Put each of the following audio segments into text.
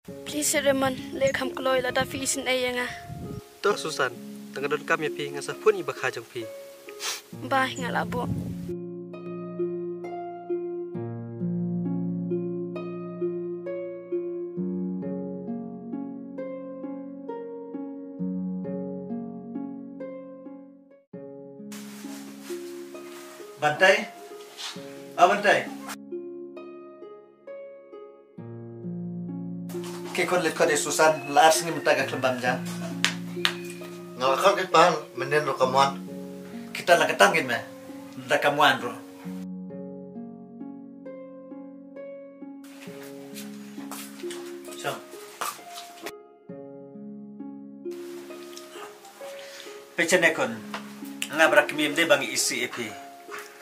Please Raymond, le kham kloi la da fi sin ai nga. To Susan, tengah dot kami pi ngasa pun iba kajang pi. Bye ngala bo. Bantai, Bantai. Kekon let kode Susan, laar sini mentaga kelembam jang. Ngakak ke pan, menen ro kamuan. Kita lah ketangin mah, ndak kamuan ro. So, pecenekon, ngabrak miem de bangi isi epi.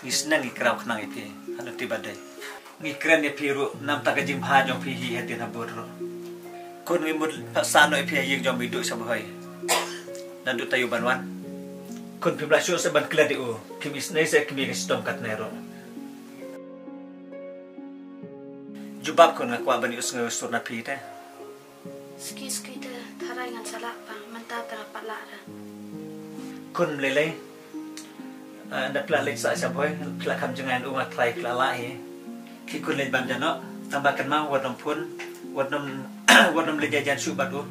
Isnang ikrau kenang epi, anu tiba deh. Ngikran epi ro, nam tak jim hajong pi hi hati nabur ro. Kon mimud pasano epi ayeng jom hidup sabuhai. Nanduk tayu banwan. Kon pi blasyo sa ban kladi o, pi misnay sa kimi kistom kat nero. Jubab kon ngakwa bani us ngustur na pi te. Ski te tharai ngan salak pa mantap tara pala ra. Kon lelai. Anda pelalek sa sabuhai, pelakam jangan umat trai pelalai. Ki kon lej ban jano, tambahkan mau wadom pun, wadom lejajan subat o.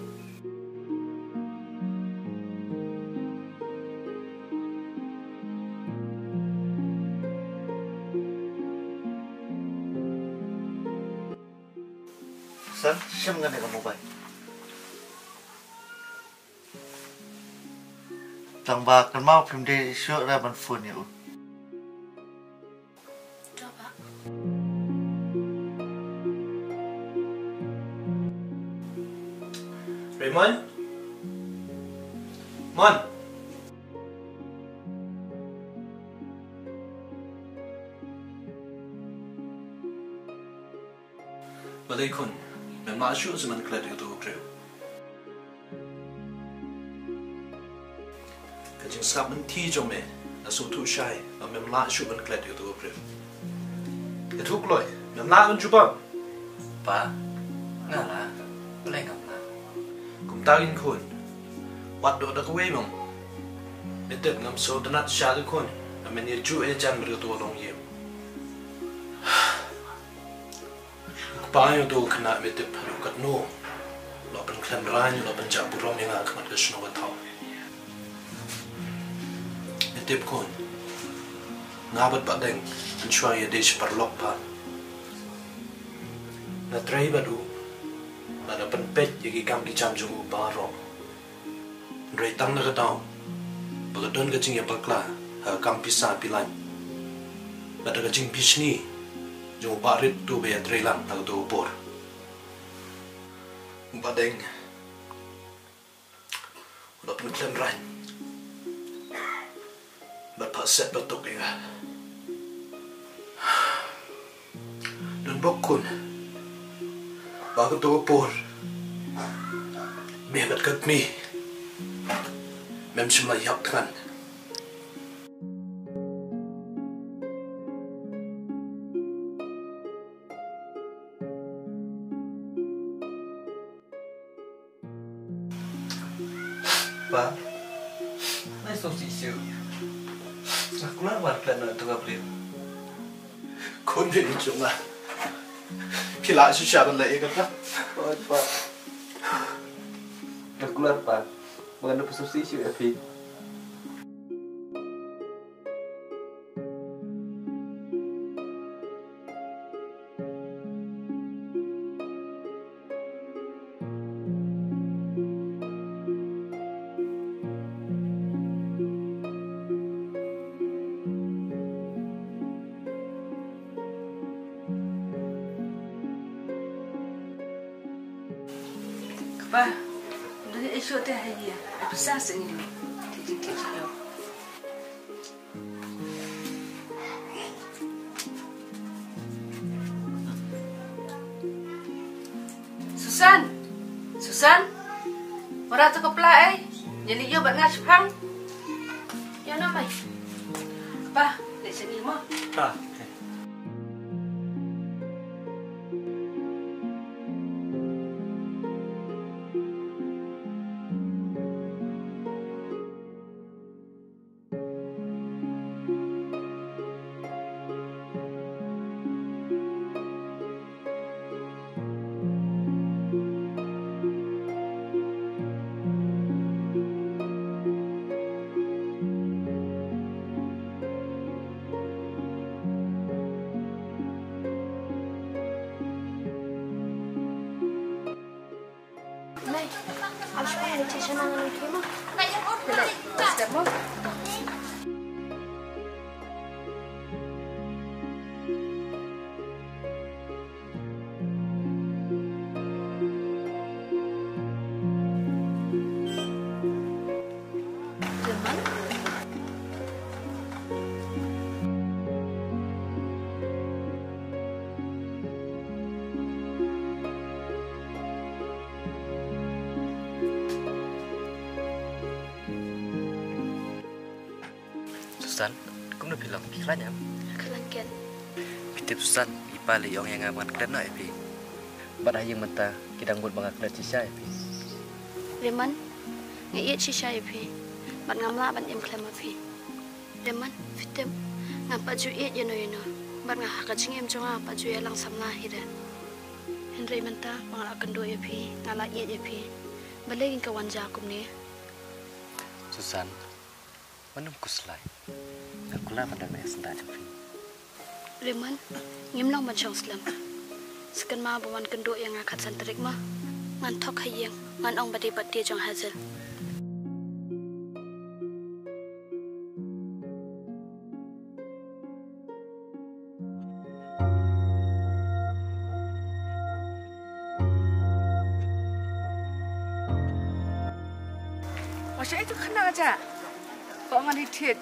San, siya mga nila mobile. Tang ba kan mau pim de show ra ban phone ya. Coba. Raymond? Mon? Balai kun, memang asyik zaman kelihatan itu bro. Kajing sab menti jome, nasu tu syai, memang asyik zaman kelihatan itu bro. Itu keloi, memang mencuba. Pa, ngala, boleh ngala. Kumtagin kun, wat do dak way mong. Betet ngam so danat syadu kun, amen ye ju jan bertu long yem. Payo do kena betep harukat no. Lo pen klan ran, lo pen jak burom yang akan ke snow tau. Betep kun. Ngabat badeng, ensure ye dish perlok pa. Na tray badu. Ada penpet yang ikam kicam jungu baro. Ndrai tang na katau. Bagadon kacing yang bakla, kam pisa pilan. Bada kacing pisni. Jom barit tu bayar trailan nak tu bor. Badeng, udah penuh ran. Berpaset betul ya. Dan bokun, baru tu bor. Biar kat mi, mem semua yak kan. Pa, nai so sisu. Aku lah war plan nak tengah beli. Kau ni cuma pilih susah benda ini kan? Oh, pa. Aku lah pa. Mengandung so sisu api. Pa, dari isu teh hanya, bisa sendiri, titik yo. Susan, orang tu kepala jadi yo buat ngas pang. Ya namai. Pa, dek sini mo. Pa. Mai, aku ada cecah nangan itu mah. Sudah mau. Susan, kamu nak bilang kiranya? Kelangkian. Pitip Susan, ipa leyong yang ngaman kena epi. Pada yang mata kita buat bangak kena cisya epi. Raymond, ngiit shisha epi. Bat ngamla ban em klem epi. Raymond, fitem ngapa ju iit yeno. Bat ngah kacing em jonga apa ju yalang samla hida. Henry menta mangal akan do epi, ngala iit epi. Balai kawan jakum ni. Susan, manum kuslai. Aku lah pada mai sendak epi. Raymond, ngim long ban chong slam. Sekan ma bawan kendo yang akan santerik mah. Ngan tok hayang, ngan ong badi bat dia jong hazel. Masya itu kena aja. Kok ngan hitit.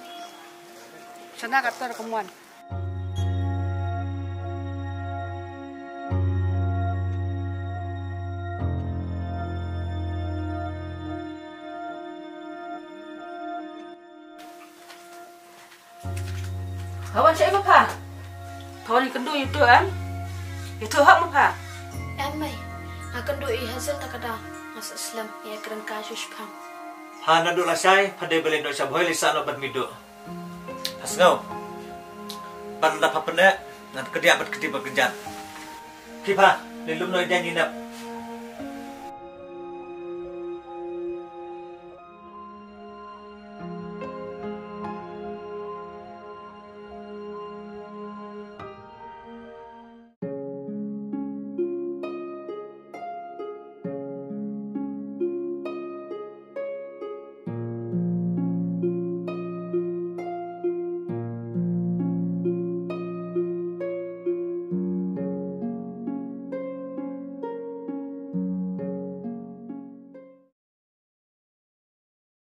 Sana kata kemuan. Kawan saya apa? Kawan yang kedua itu kan? Itu hak apa? Amai, akan do i hazel tak ada. Masa Islam ia keren kasus pang. Ha na do la sai phade bele no sa boy lisa no bat mido. Hasngau. Ban la papene nan kedia bat kedi bat kenjat. Kipa, lelum no dan inap